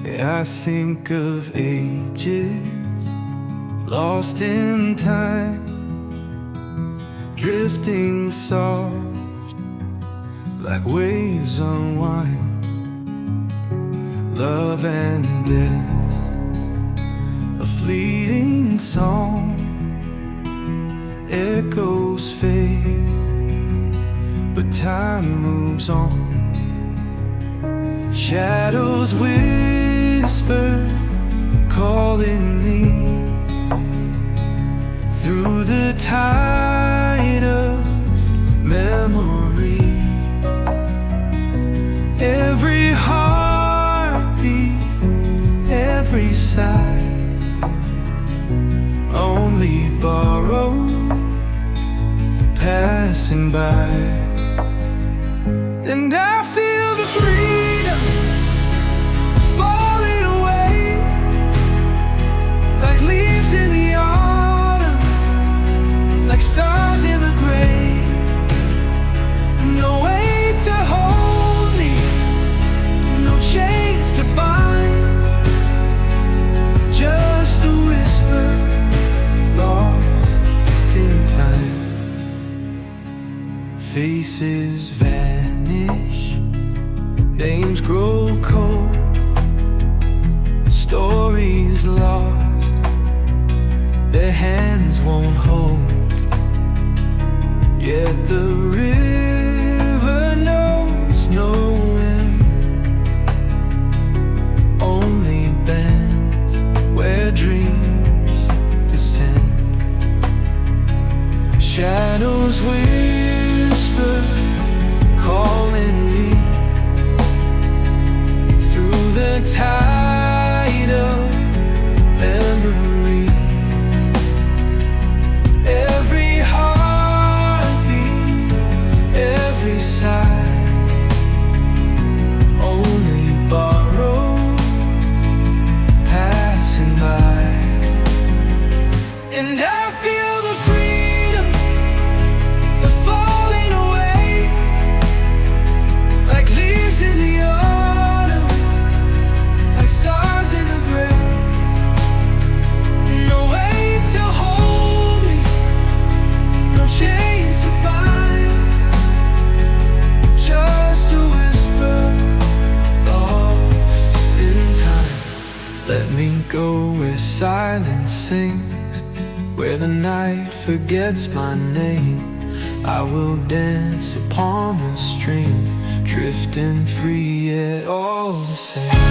I think of ages lost in time, drifting soft like waves unwind. Love and death, a fleeting song, echoes fade, but time moves on. Shadows whisper, calling me through the tide of memory. Every heartbeat, every sigh, only borrowed, passing by. And I feel the freedom falling away, like leaves in the autumn, like stars in the gray. No weight to hold me, no chains to bind, just a whisper lost in time. Faces vanish, names grow cold, stories lost, their hands won't hold. Yet the river knows no end, only bends where dreams descend. Shadows whisper, calling me through the tide of memory. Every heartbeat, every sigh, only borrowed, passing by. And I feel the freedom, the falling away, like leaves in the autumn, like stars in the gray. No weight to hold me, no chains to bind, just a whisper lost in time. Let me go where silence sings, where the night forgets my name. I will dance upon the stream, drifting free yet all the same.